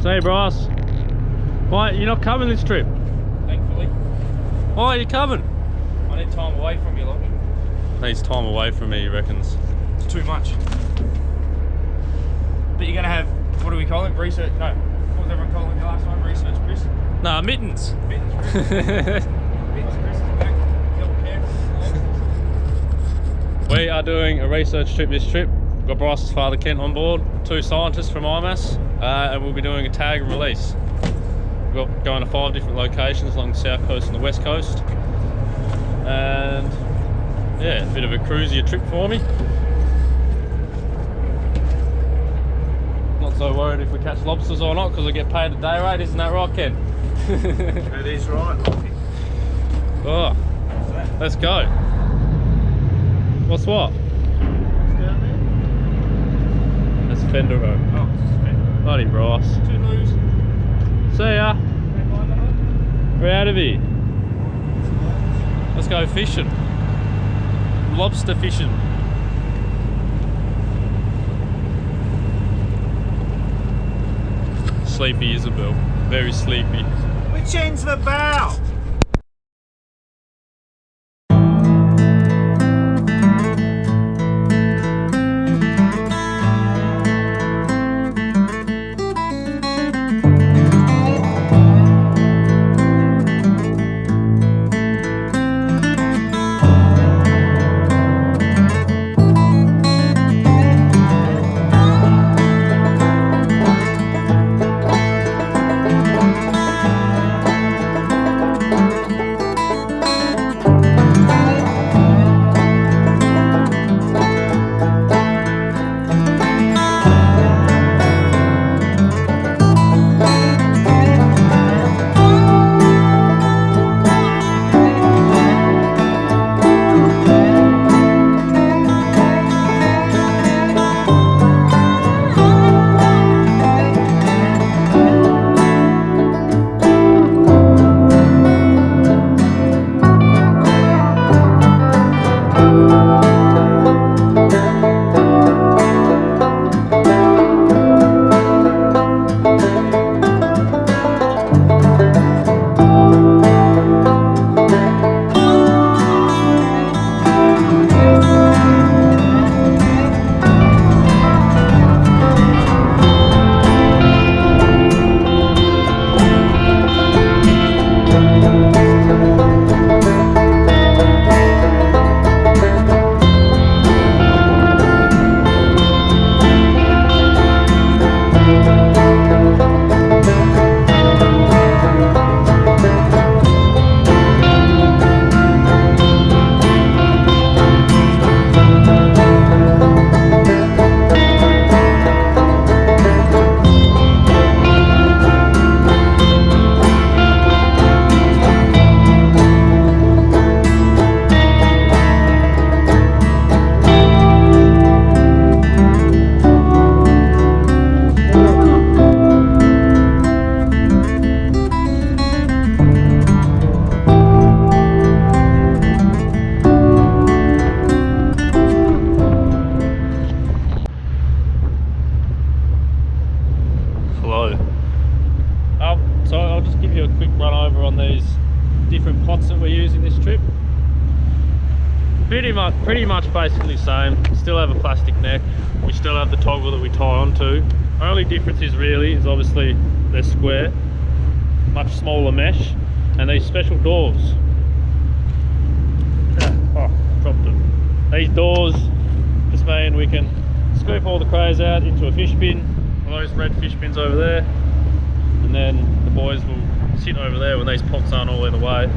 Hey Bryce, why you're not coming this trip? Thankfully. Why are you coming? I need time away from you, lot. Needs time away from me, he reckons. It's too much. But you're gonna have, what do we call it? Research? No. What was everyone calling the last one? Research Chris? Nah, mittens. Mittens Chris. Mittens Chris is back. Help care. We are doing a research trip this trip. We've got Bryce's father Kent on board, 2 scientists from IMAS, and we'll be doing a tag and release. We've got going to 5 different locations along the south coast and the west coast. And yeah, a bit of a cruisier trip for me. Not so worried if we catch lobsters or not because I get paid a day rate, isn't that right, Ken? It is right. Oh, let's go. What's what? That's fender rope. Oh, it's just fender. Bloody Bryce. Toodaloos. See ya. We're out of here. Let's go fishing. Lobster fishing. Sleepy Isabel. Very sleepy. Which end's the bow? So I'll just give you a quick run over on these different pots that we're using this trip. Pretty much basically the same. Still have a plastic neck. We still have the toggle that we tie onto. Only difference is obviously they're square, much smaller mesh, and these special doors. Oh, dropped them. These doors just mean we can scoop all the crays out into a fish bin. Those red fish bins over there, and then the boys will sit over there when these pots aren't all in the way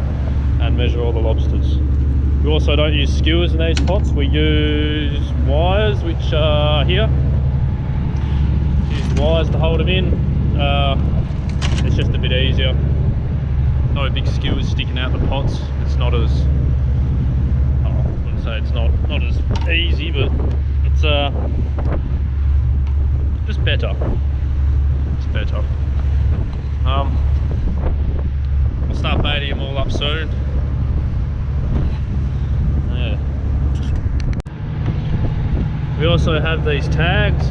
and measure all the lobsters. We also don't use skewers in these pots. We use wires, which are here. Use wires to hold them in. It's just a bit easier. No big skewers sticking out the pots. It's not as, I wouldn't say it's not as easy, but it's just better. It's better. We'll start baiting them all up soon. Yeah. We also have these tags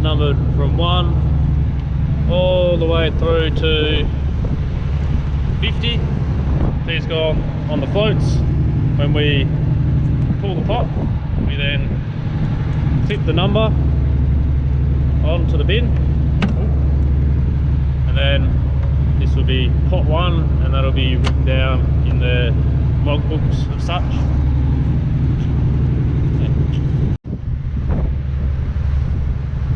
numbered from 1 all the way way through to 50. These go on the floats. When we pull the pot, we then clip the number onto the bin, and then this will be pot 1, and that'll be written down in the log books of such.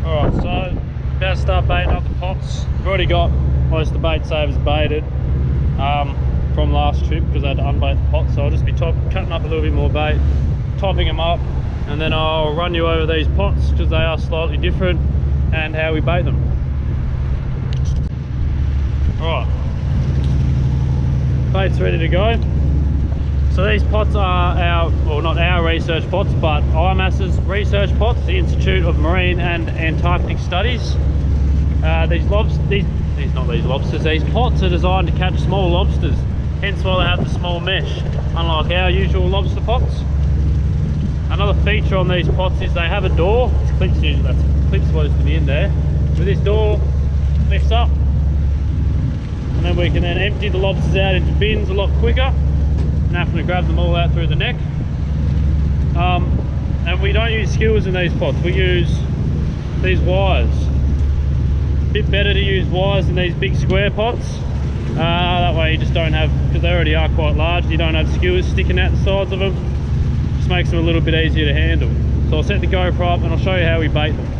Alright, so about to start baiting up the pots. We've already got most of the bait savers baited from last trip because I had to unbait the pots, so I'll just be cutting up a little bit more bait, topping them up, and then I'll run you over these pots because they are slightly different and how we bait them. Alright, bait's ready to go. So these pots are our, well, not our research pots, but IMAS's research pots, the Institute of Marine and Antarctic Studies. These pots are designed to catch small lobsters, hence why they have the small mesh, unlike our usual lobster pots. Another feature on these pots is they have a door. Clips supposed to be in there. With this door, lifts up, and then we can then empty the lobsters out into bins a lot quicker than having to grab them all out through the neck. And we don't use skewers in these pots, we use these wires. A bit better to use wires in these big square pots. That way you just don't have, because they already are quite large, you don't have skewers sticking out the sides of them. Just makes them a little bit easier to handle. So I'll set the GoPro up and I'll show you how we bait them.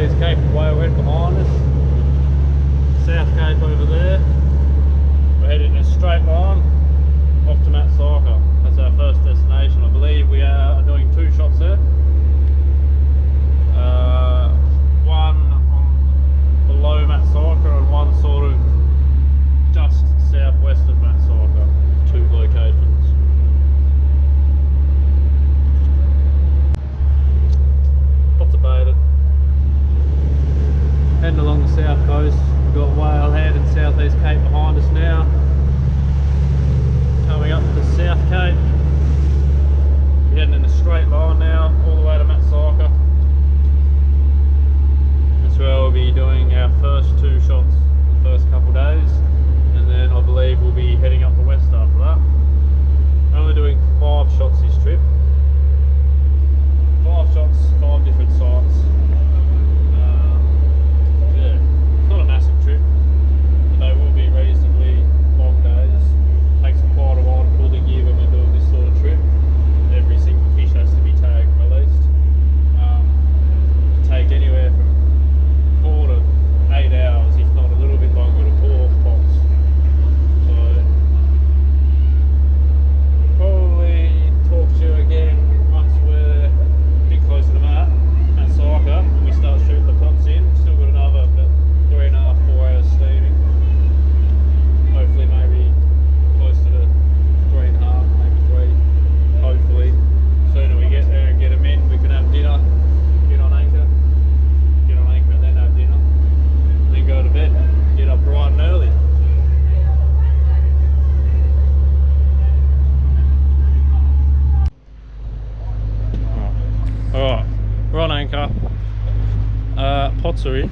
Southeast Cape Whalehead behind us. South Cape over there. We're heading in a straight line off to Matsaka. That's our first destination. I believe we are doing 2 shots there. One on below Matsaka and one sort of just southwest of Matsaka. 2 locations. Lots of baited. Heading along the south coast. We've got Whalehead and Southeast Cape behind us now. Coming up to South Cape. We're heading in a straight line now, all the way to Matsaka. That's where we'll be doing our first 2 shots the first couple days, and then I believe we'll be heading up the west after that. We're only doing 5 shots this trip. 5 shots, 5 different sites. Yeah, it's not a massive trip, but they will be reasonably long days. Takes quite a while to pull the gear when we're doing this sort of trip. Every single fish has to be tagged and released. Take anywhere from 4 to 8 hours, if not a little bit longer, to pull off pots. So probably talk to you again once we're a bit closer to Matsaka and we start shooting the pots in. Still got another about 3.5 to 4 hours steaming. Hopefully maybe closer to 3.5, maybe 3. Hopefully sooner we get there and get them in, we can have dinner, get on anchor and then have dinner, then go to bed, get up bright and early. Alright, we're on anchor. Pots are in.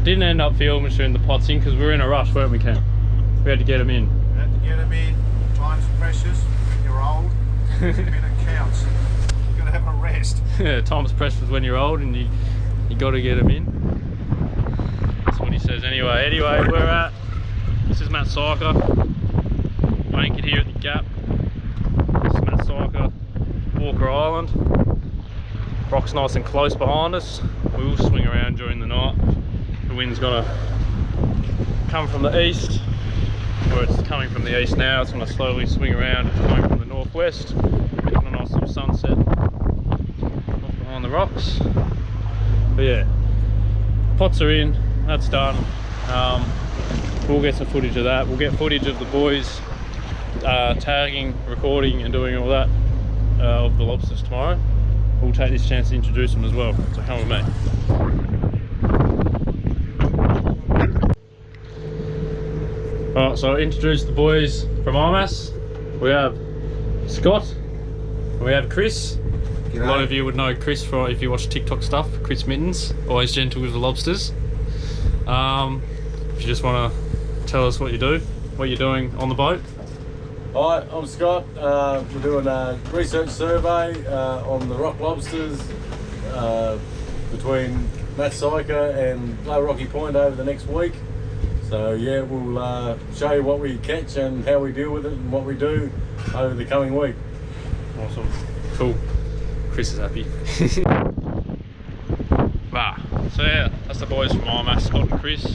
Didn't end up filming shooting the pots in because we were in a rush, weren't we, Ken? We had to get them in. You have to get them in. Time's precious. When you're old, every minute counts. You've got to have a rest. Yeah, time's precious when you're old and you got to get them in. That's what he says anyway. Anyway, this is Matsaka. We're anchored here at the gap. This is Matsaka, Walker Island. Rock's nice and close behind us. We will swing around during the night. The wind's gonna come from the east, or it's coming from the east now. It's gonna slowly swing around. It's coming from the northwest. Got a nice little sunset behind the rocks. But yeah, pots are in. That's done. We'll get some footage of that. We'll get footage of the boys tagging, recording, and doing all that of the lobsters tomorrow. We'll take this chance to introduce them as well. So come with me. Alright, so I'll introduce the boys from IMAS. We have Scott, and we have Chris. G'day. A lot of you would know Chris for if you watch TikTok stuff. Chris Mittens, always gentle with the lobsters. If you just want to tell us what you do, what you're doing on the boat. Hi, I'm Scott. We're doing a research survey on the rock lobsters between Matsaka and Low Rocky Point over the next week. So yeah, we'll show you what we catch and how we deal with it and what we do over the coming week. Awesome. Cool. Chris is happy. So yeah, that's the boys from IMAS, Scott and Chris.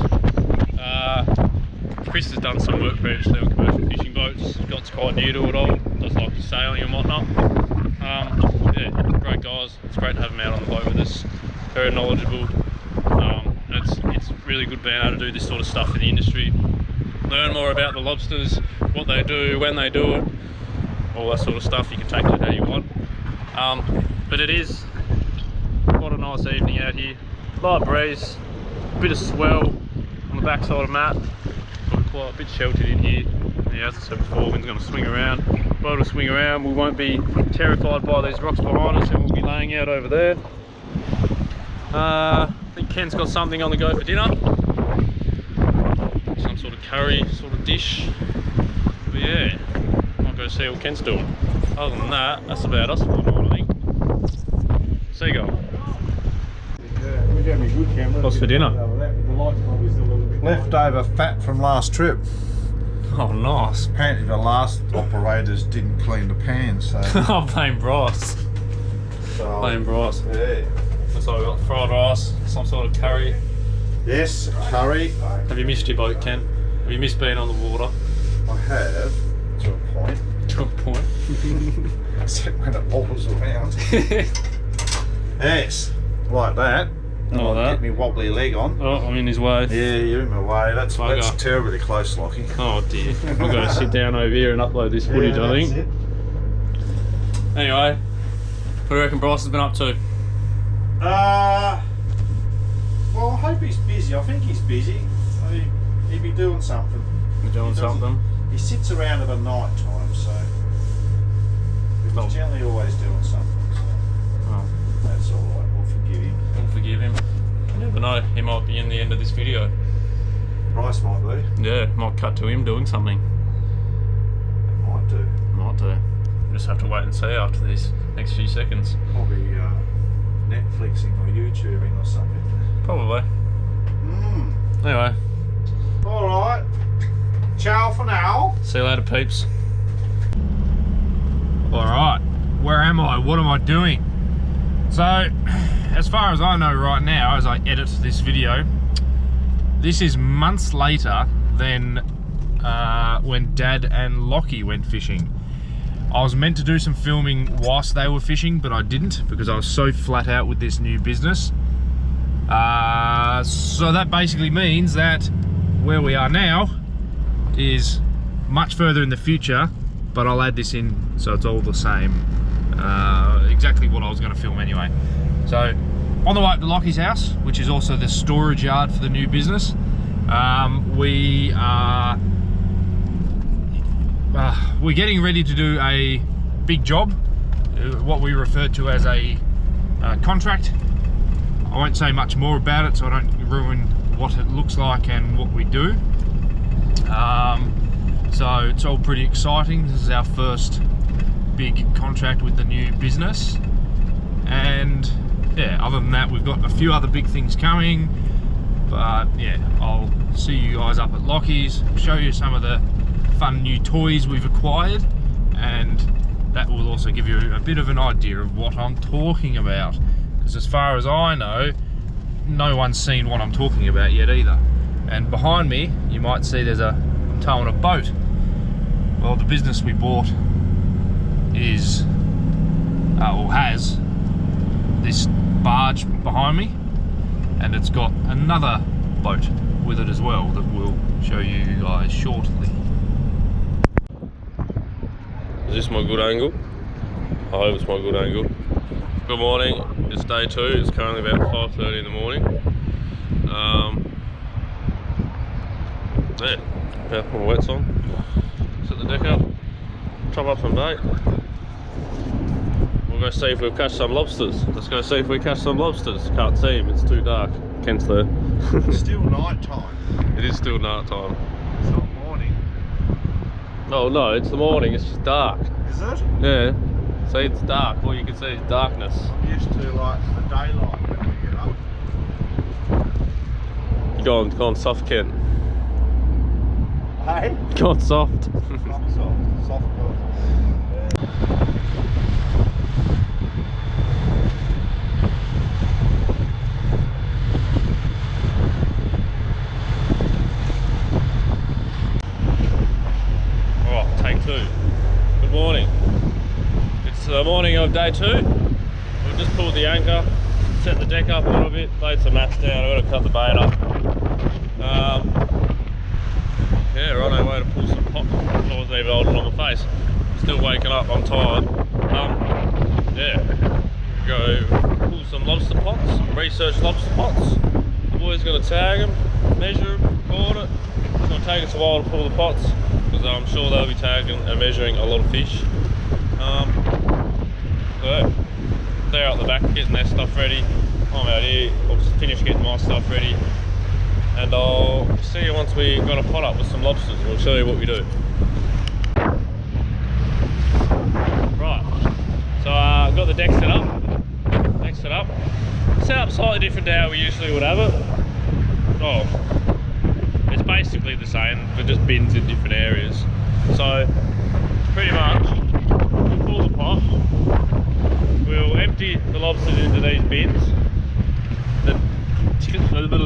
Chris has done some work previously on commercial fishing boats. Scott's quite new to it all, does like sailing and whatnot. Yeah, great guys. It's great to have them out on the boat with us. Very knowledgeable. And it's really good being able to do this sort of stuff in the industry. Learn more about the lobsters, what they do, when they do it, all that sort of stuff. You can take that how you want. But it is quite a nice evening out here. Light breeze, bit of swell on the backside of Matt. We're quite a bit sheltered in here. Yeah, as I said before, wind's going to swing around. Boat will swing around. We won't be terrified by these rocks behind us, and we'll be laying out over there. I think Ken's got something on the go for dinner. Some sort of curry sort of dish. But yeah, I'll go see what Ken's doing. Other than that, that's about us for the night, I think. Seagull. What's for dinner? Leftover fat from last trip. Oh, nice. Apparently the last operators didn't clean the pan, so... Oh, blame Bryce. so Blame Bryce. yeah. So we've got fried rice, some sort of curry. Yes, curry. Have you missed your boat, Ken? Have you missed being on the water? I have, to a point. To a point. Except when it wobbles around. Yes, like that. Like that. Get me wobbly leg on. Oh, I'm in his way. Yeah, you're in my way. That's terribly close, Lockie. Oh dear. I've got to sit down over here and upload this footage, I think. It. Anyway, what do you reckon Bryce has been up to? Well, I hope he's busy. I think he's busy. He'd be doing something. You're doing something? He sits around at a night time, so he's generally always doing something. So that's all right. We'll forgive him. We'll forgive him. You never know. He might be in the end of this video. Bryce might be. Yeah, might cut to him doing something. Might do. Might do. We'll just have to wait and see after these next few seconds. Probably Netflixing or YouTubing or something. Probably. Anyway. Alright. Ciao for now. See you later, peeps. Alright. Where am I? What am I doing? So, as far as I know right now, as I edit this video, this is months later than when Dad and Lockie went fishing. I was meant to do some filming whilst they were fishing, but I didn't because I was so flat out with this new business. So that basically means that where we are now is much further in the future, but I'll add this in so it's all the same. Exactly what I was going to film anyway. So on the way up to Lockie's house, which is also the storage yard for the new business, we're getting ready to do a big job, what we refer to as a contract. I won't say much more about it so I don't ruin what it looks like and what we do. So it's all pretty exciting. This is our first big contract with the new business, and yeah, other than that we've got a few other big things coming, but yeah, I'll see you guys up at Lockie's, show you some of the fun new toys we've acquired, and that will also give you a bit of an idea of what I'm talking about, because as far as I know, no one's seen what I'm talking about yet either. And behind me you might see there's I'm towing a boat. Well, the business we bought is or has this barge behind me, and it's got another boat with it as well that we'll show you guys shortly. Is this my good angle? I hope it's my good angle. Good morning, it's day 2, it's currently about 5:30 in the morning. Yeah, about my wets on. Set the deck up, chop up some bait. We'll go see if we'll catch some lobsters. Let's go see if we catch some lobsters. Can't see them, it's too dark. Ken's there. It's still night time. It is still night time. It's not morning. Oh no, it's the morning, it's just dark. Is it? Yeah. See, it's dark. All you can see is darkness. I'm used to like the daylight when we get up. You're going soft, Ken. Hey? Going soft. Soft boy. Oh, take 2. Good morning. It's the morning of day 2. We've just pulled the anchor, set the deck up a little bit, laid some mats down. I've got to cut the bait up. Yeah, we're on our way to pull some pots. I wasn't even holding on my face. Still waking up, I'm tired. Yeah, go pull some lobster pots, research lobster pots. The boys going to tag them, measure them, record it. It's going to take us a while to pull the pots, because I'm sure they'll be tagging and measuring a lot of fish. So they're out the back getting their stuff ready. I'm out here, I'll just finish getting my stuff ready, and I'll see you once we got a pot up with some lobsters, and we'll show you what we do. Right, so I've got the deck set up. Set up slightly different to how we usually would have it. Oh, it's basically the same, but just bins in different areas. So pretty much, we'll pull the pot, we'll empty the lobsters into these bins,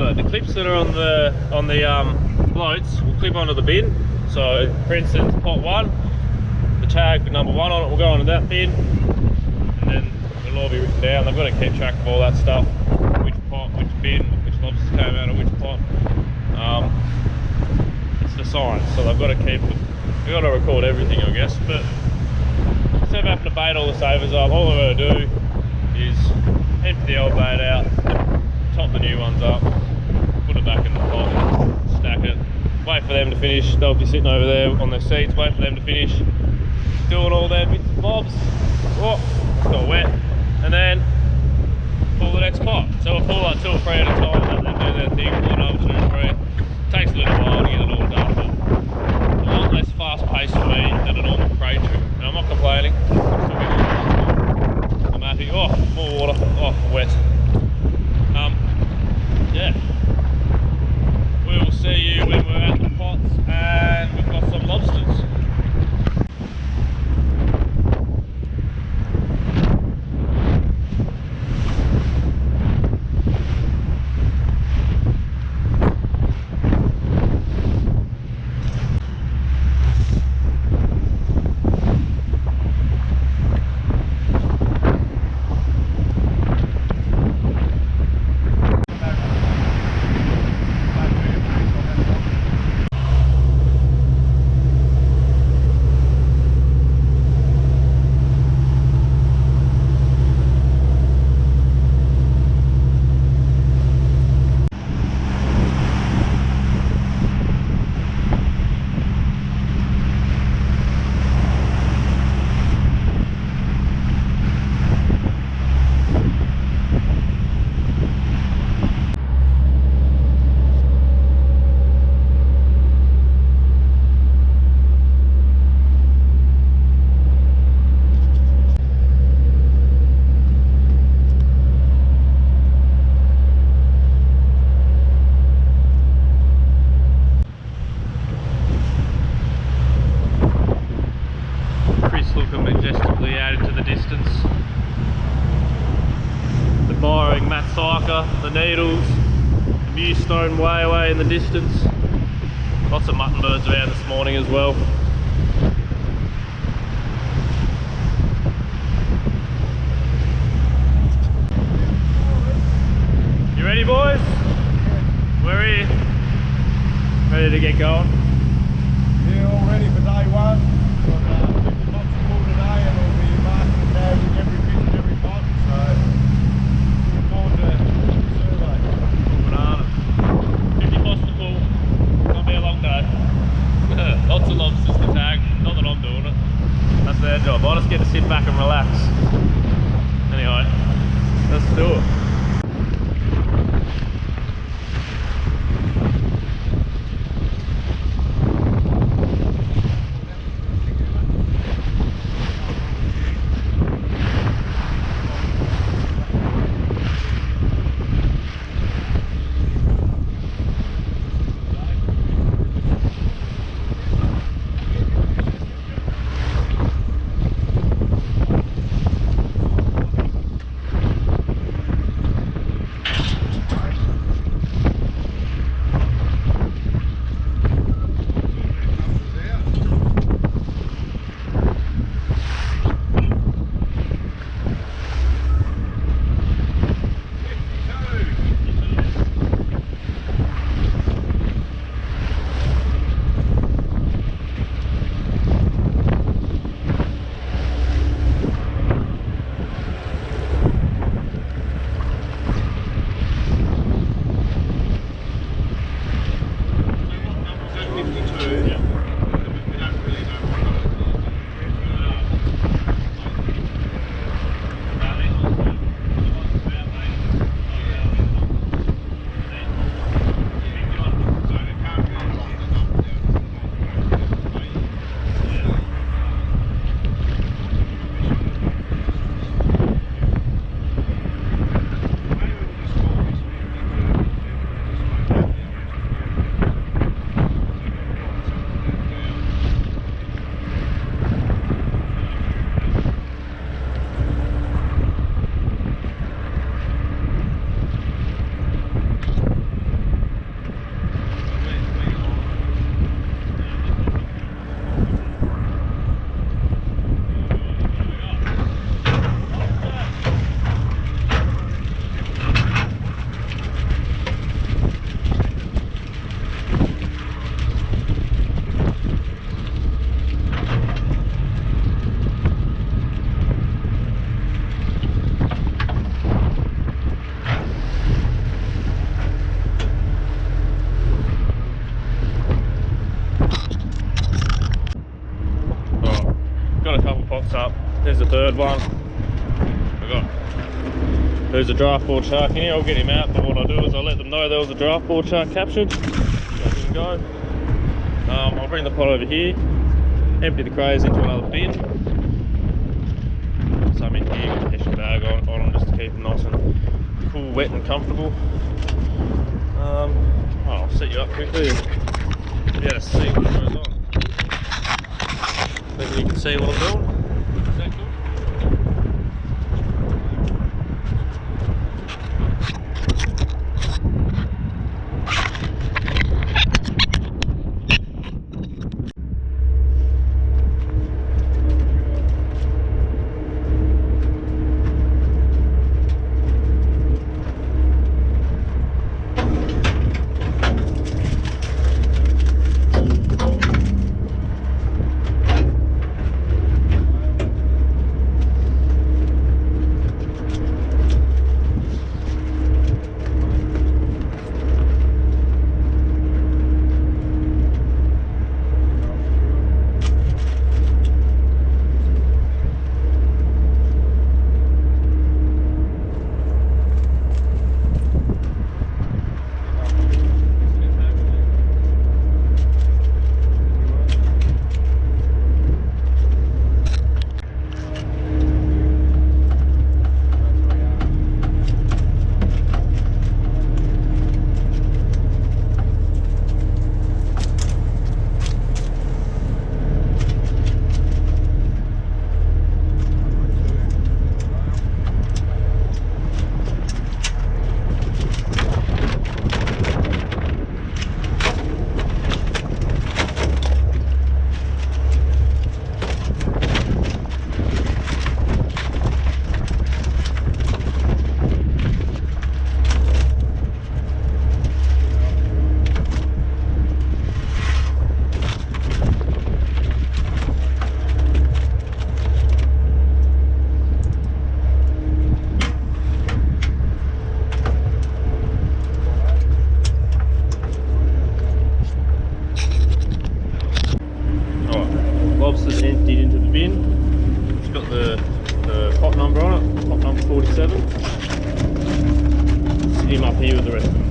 remember, the clips that are on the floats will clip onto the bin. So for instance, pot 1, the tag with number 1 on it will go onto that bin, and then it'll all be written down. They've got to keep track of all that stuff, which pot, which bin, which lobsters came out of which pot. It's the science, so they've got to keep it. They've got to record everything, I guess. But instead of having to bait all the savers up, all they've got to do is empty the old bait out, top the new ones up, put it back in the pot, stack it, wait for them to finish. They'll be sitting over there on their seats, wait for them to finish doing all their bits and bobs. Oh, it's got wet. And then pull the next pot. So we'll pull like 2 or 3 at a time, let them do their thing, pull another 2 or 3. Takes a little while to get it all done, but a lot less fast paced for me than a normal cray trip. Now I'm not complaining, I'm happy. Oh, more water, oh, wet. Yeah. We will see you when we're at the pots and we've got some lobsters. Looking majestically out into the distance. The Byring Matsyker, the Needles, the Mewstone way in the distance. Lots of mutton birds around this morning as well. You ready, boys? We're here. Ready to get going? Yeah, all ready for day 1. Today, and we'll be marking and tagging every fish and every pot, so looking forward to the survey. Banana. 50 pots to pull, it's gonna be a long day. Lots of lobsters to tag, not that I'm doing it. That's their job, I just get to sit back and relax. Anyway, let's do it. third one. There's a draft board shark in here. I'll get him out, but what I do is I let them know there was a draft board shark captured. So I can go. I'll bring the pot over here, empty the crays into another bin. Some in here with a hessian bag on them just to keep them nice and cool, wet and comfortable. I'll set you up quickly and be able to see what goes on. Maybe you can see what I'm doing. Is that good? Lobster's emptied into the bin. It's got the pot number on it, pot number 47. Sit him up here with the rest of them.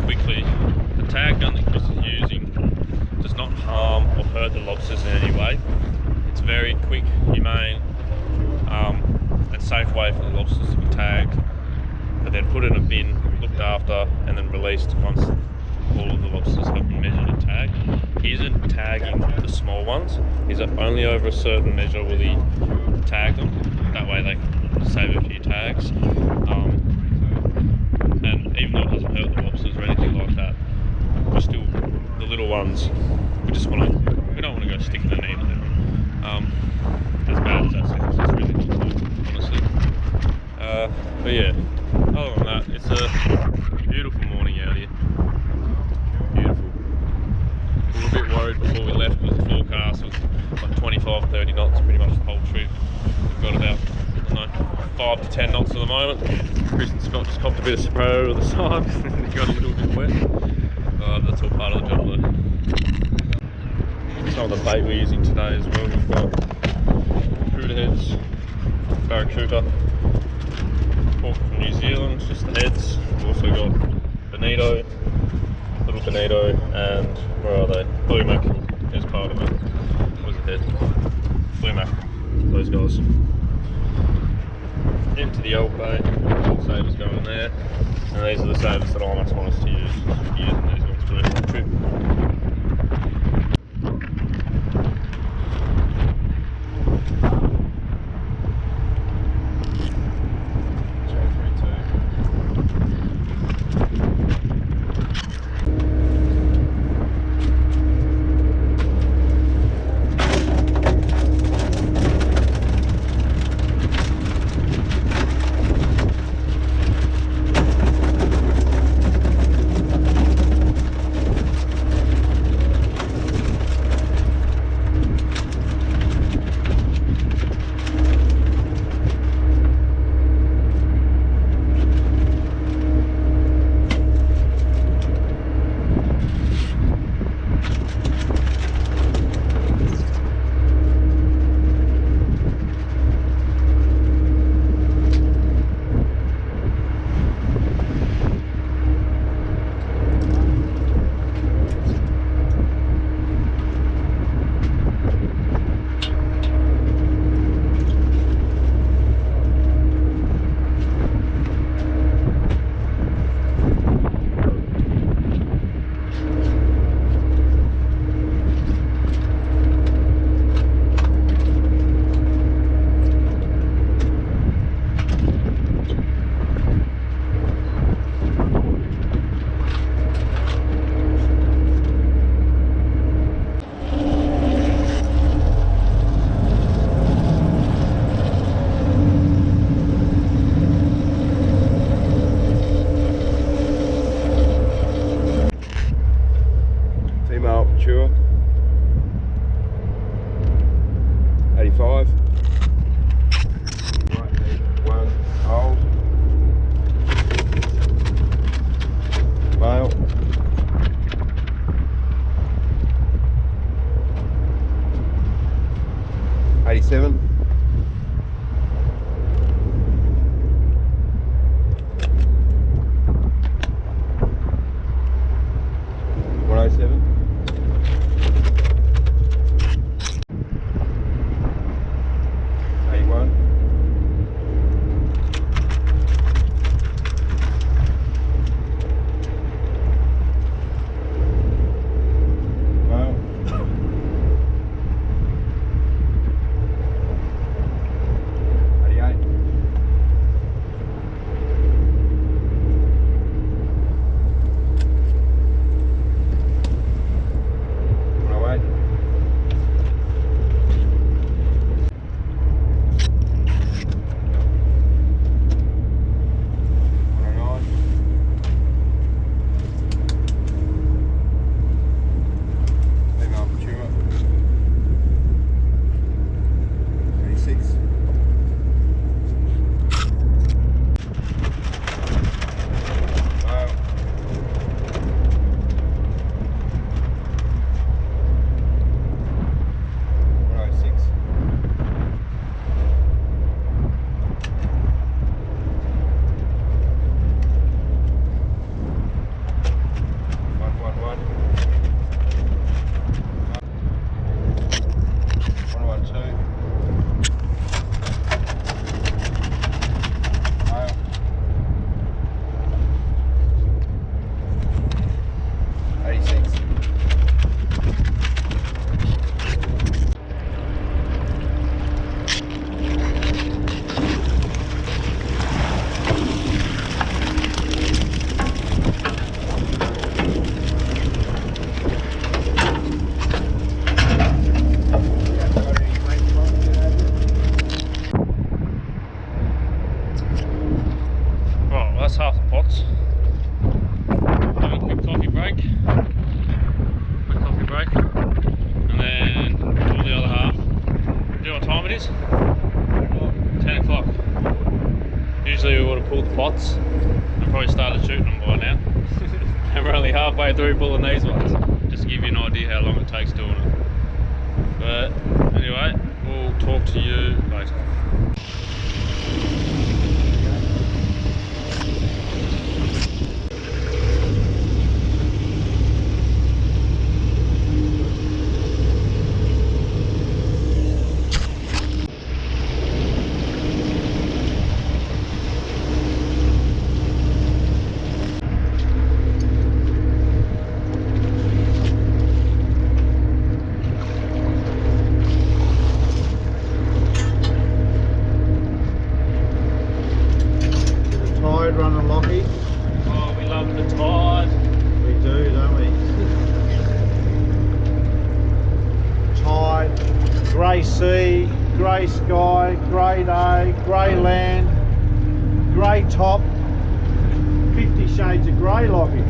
Quickly, the tag gun that Chris is using does not harm or hurt the lobsters in any way. It's a very quick, humane and safe way for the lobsters to be tagged, but then put in a bin, looked after, and then released once all of the lobsters have been measured and tagged. He isn't tagging the small ones. He's only over a certain measure will he tag them. That way they can save a few tags. And even though it doesn't hurt the lobsters or anything like that, we're still, the little ones, we don't want to go sticking a needle in them. As bad as that sounds, it's really not good, honestly. But yeah, other than that, it's a beautiful morning out here. Beautiful. We were a bit worried before we left because the forecast was like 25-30 knots pretty much the whole trip. We've got about, I don't know, 5 to 10 knots at the moment. Chris and Scott just copped a bit of spray over the side and it got a little bit wet. That's all part of the job though. Some of the bait we're using today as well. We've got barracuda heads, barracuda, caught from New Zealand, just the heads. We've also got bonito, little bonito, and where are they? Blue mackerel is part of it. Where's the head? Blue mackerel, those guys. Into the Elk Bay, all sabres going there, and these are the sabres that I must want us to use. Using these ones for the trip. Mature 85. One old male. '87. '107. That's half the pots. Have a quick coffee break. And then do the other half. Do you know what time it is? 10 o'clock. Usually we would have pulled the pots and probably started shooting them by now. And we're only halfway through pulling these ones. Just to give you an idea how long it takes doing it. But anyway, we'll talk to you later. Running Lockie. Oh, we love the tide. We do, don't we? Tide, grey sea, grey sky, grey day, grey land, grey top, 50 shades of grey, Lockie.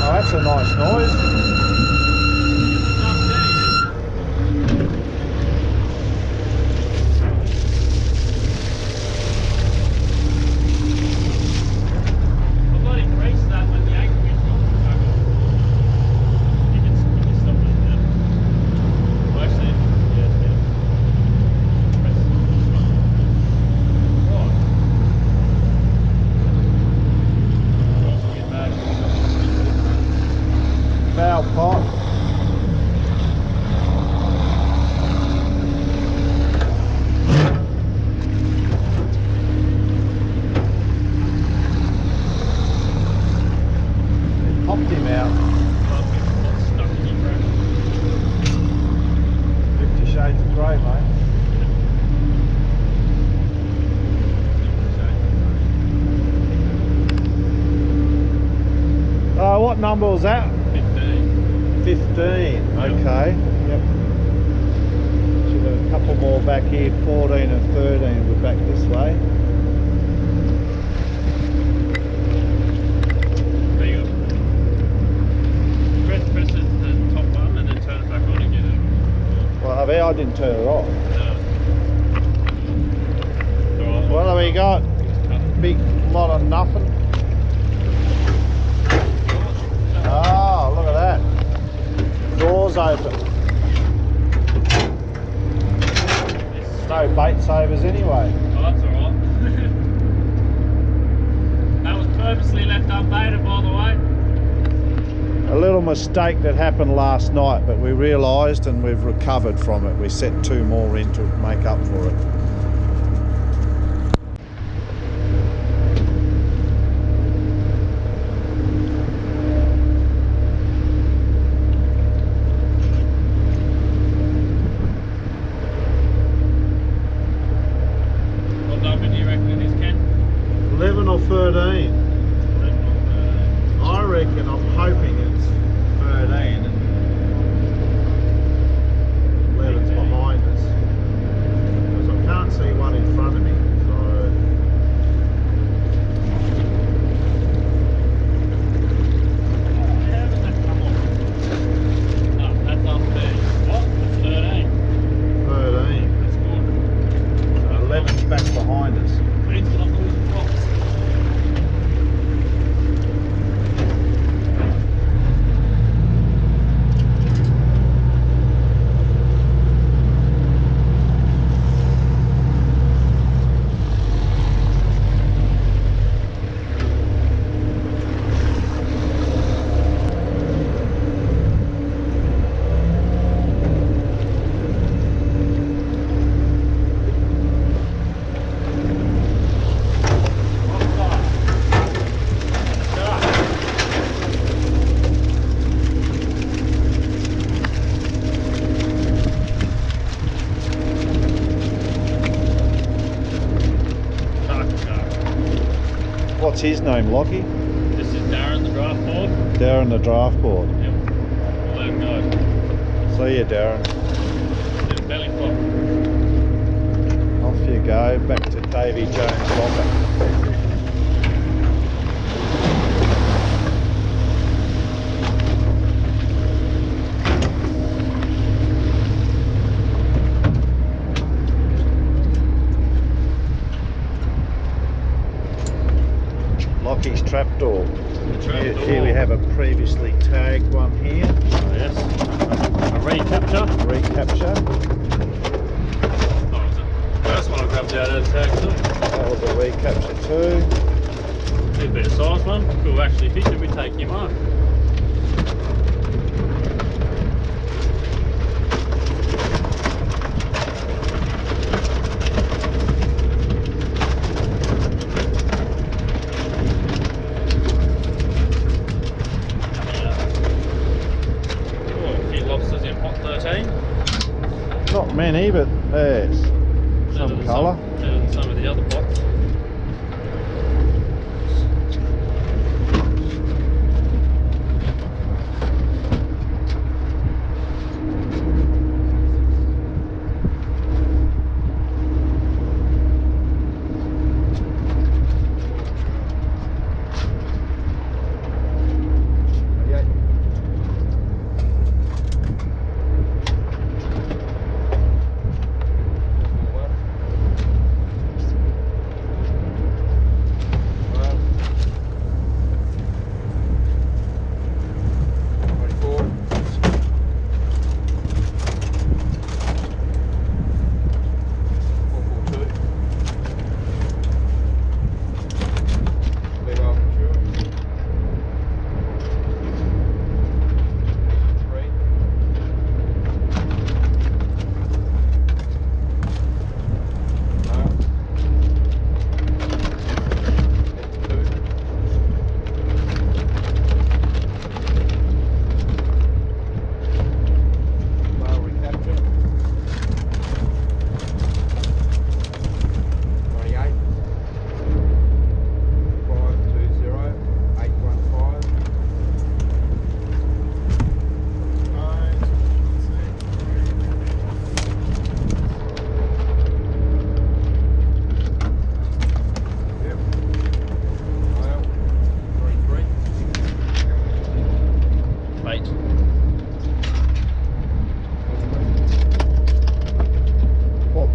That's a nice noise. I've got to increase that when the anchor gets off. You can stop it now. Well, actually, yeah, it's better. Press. Right. Get back. Foul pot. They popped him out. 50 shades of grey, mate. What number was that? 15, okay. Yep. Should have a couple more back here, 14 and 13, we're back this way. There you go. Press the top button and then turn it back on again. Well, I didn't turn it off. No. Alright. What have we got? Big lot of nothing. Oh, look at that. Doors open. No bait savers anyway. Oh, that's alright. That was purposely left unbaited, by the way. A little mistake that happened last night, but we realised and we've recovered from it. We set 2 more in to make up for it. What number do you reckon it is, Ken? 11 or 13. I reckon, I'm hoping it's 13 and 11's behind us. Because I can't see one in front of me. So How does that come on? No, that's up there. What? It's 13. 13. That's good. 11's back behind us. Means we're not losing props. What's his name, Lockie? This is Darren, the draft board. Darren the draft board. Yep. We'll let him go. See you, Darren. There's belly flop. Off you go, back to Davy Jones Locker. trapdoor. Trapdoor. Here we have a previously tagged one here. Oh, yes. A recapture. Recapture. Oh, was it? First one I grabbed out of the tag too. That was a recapture too. Need a bit of size one. We'll actually fish it, we take him on. Not many, but there's some colour. Better than some of the other pots.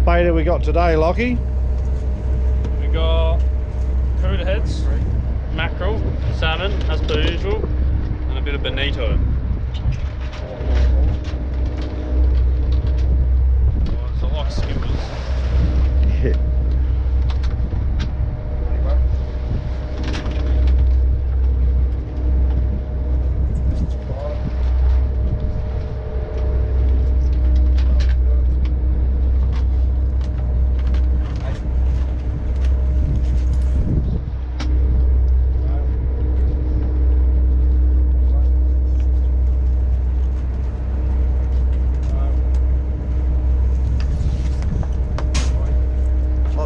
What we got today, Lockie? We got Quota heads, mackerel, salmon as per usual, and a bit of bonito. Oh, it's a lot of skippers. Yeah.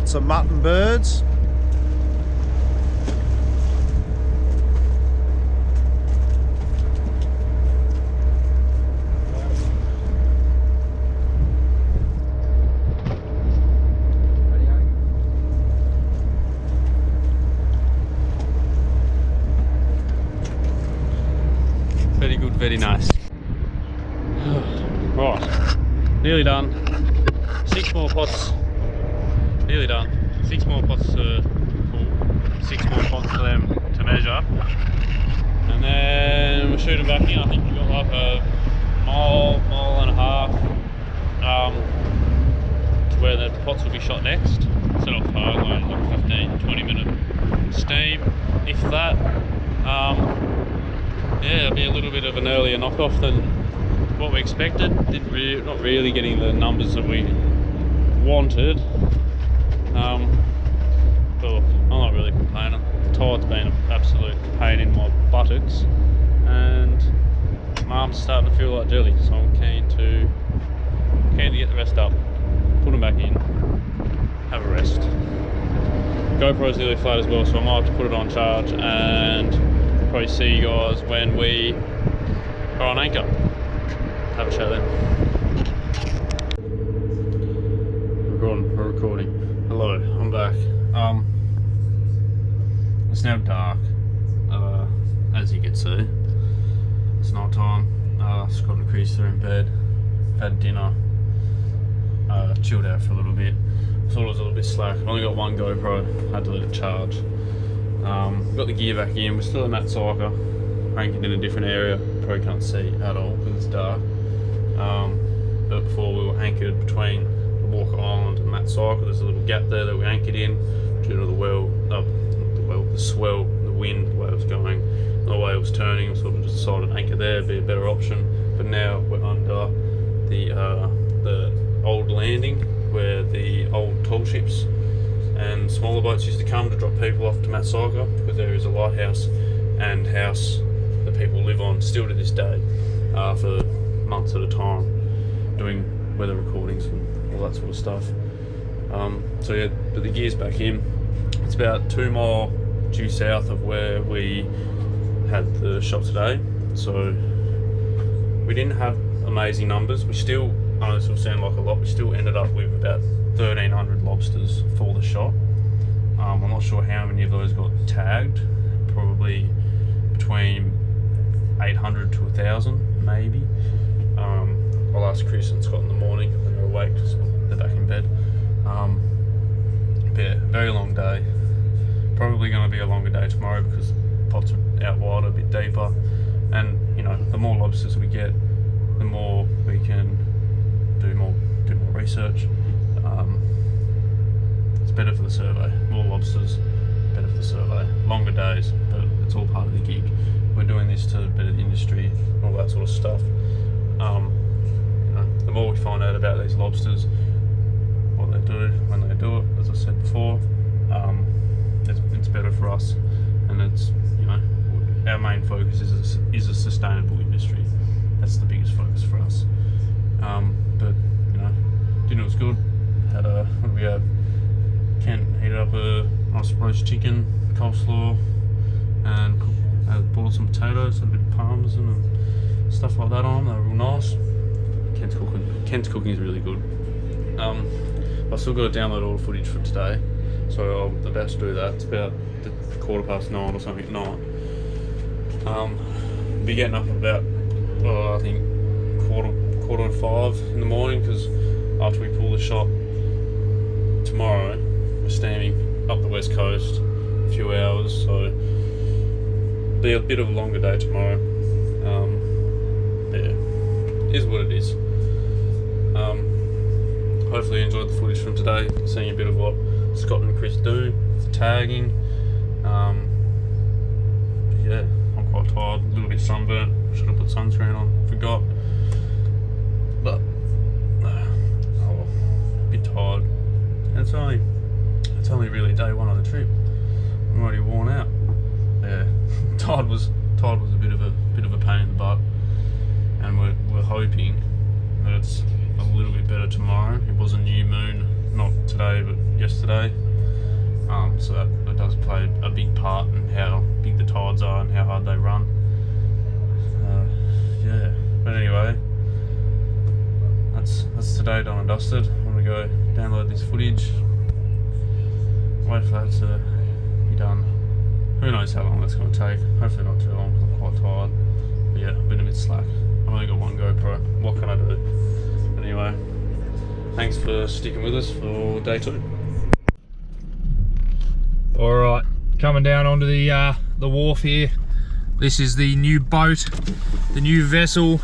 Some mutton birds. Very good, very nice. Right, nearly done. 6 more pots. Nearly done. 6 more pots to pull, 6 more pots for them to measure, and then we'll shoot them back in. I think we've got like a mile and a half to where the pots will be shot next. Set off hard, like 15-20 minute steam, if that. Yeah, it'll be a little bit of an earlier knockoff than what we expected. Not really getting the numbers that we wanted. But I'm not really complaining. The tide's been an absolute pain in my buttocks, and my arms are starting to feel like jelly, so I'm keen to get the rest up, put them back in, have a rest. GoPro's nearly flat as well, so I might have to put it on charge and probably see you guys when we are on anchor. Have a chat then. We're recording. Hello, I'm back. It's now dark, as you can see. It's night time. Scott and Chris are in bed, had dinner, chilled out for a little bit. Thought it was a little bit slack. I've only got one GoPro, had to let it charge. We've got the gear back in. We're still at Matt Syker, anchored in a different area. Probably can't see at all because it's dark. But before we were anchored between the Walker Island and Matt Syker. There's a little gap there that we anchored in due to the swell, the wind, the way it was going, the way it was turning. We sort of just decided to anchor there, be a better option. But now we're under the old landing where the old tall ships and smaller boats used to come to drop people off to Matt Syker, because there is a lighthouse and house that people live on still to this day, for months at a time, doing weather recordings and all that sort of stuff. So yeah, but the gear's back in. It's about 2 mile due south of where we had the shot today. So we didn't have amazing numbers. We still, I know this will sound like a lot, we still ended up with about 1,300 lobsters for the shot. I'm not sure how many of those got tagged, probably between 800 to 1,000 maybe. I'll ask Chris and Scott in the morning when they're awake, because they're back in bed. But yeah, very long day. Probably going to be a longer day tomorrow because pots are out wider, a bit deeper, and you know, the more lobsters we get, the more we can do more research. It's better for the survey. More lobsters, better for the survey. Longer days, but it's all part of the gig. We're doing this to better the industry, all that sort of stuff. You know, the more we find out about these lobsters, what they do, when they do it, as I said before, it's better for us, and it's, you know, our main focus is a sustainable industry. That's the biggest focus for us. But you know, dinner was good. Had what did we have? Kent heated up a nice roast chicken, coleslaw, and boiled some potatoes, had a bit of parmesan and stuff like that on them. They were real nice. Kent's cooking is really good. I've still got to download all the footage for today, so I'm about to do that. It's about 9:15 or something at night. Be getting up about I think quarter to 5 in the morning, because after we pull the shot tomorrow, we're steaming up the west coast a few hours, so be a bit of a longer day tomorrow. Yeah, it is what it is. Hopefully you enjoyed the footage from today, seeing a bit of what Scott and Chris do, the tagging. Yeah, I'm quite tired, a little bit sunburnt. Should have put sunscreen on, forgot. But a bit tired. And it's only really day 1 of the trip. I'm already worn out. Yeah, tide was a bit of a pain in the butt, and we're hoping that it's a little bit better tomorrow. It was a new moon, not today but yesterday, so that does play a big part in how big the tides are and how hard they run. Yeah, but anyway, that's today done and dusted. I'm gonna go download this footage, wait for that to be done. Who knows how long that's going to take. Hopefully not too long, because I'm quite tired. But yeah, I've been a bit slack. I've only got 1 GoPro. What can I do? But anyway, thanks for sticking with us for day 2. Alright, coming down onto the wharf here. This is the new boat, the new vessel.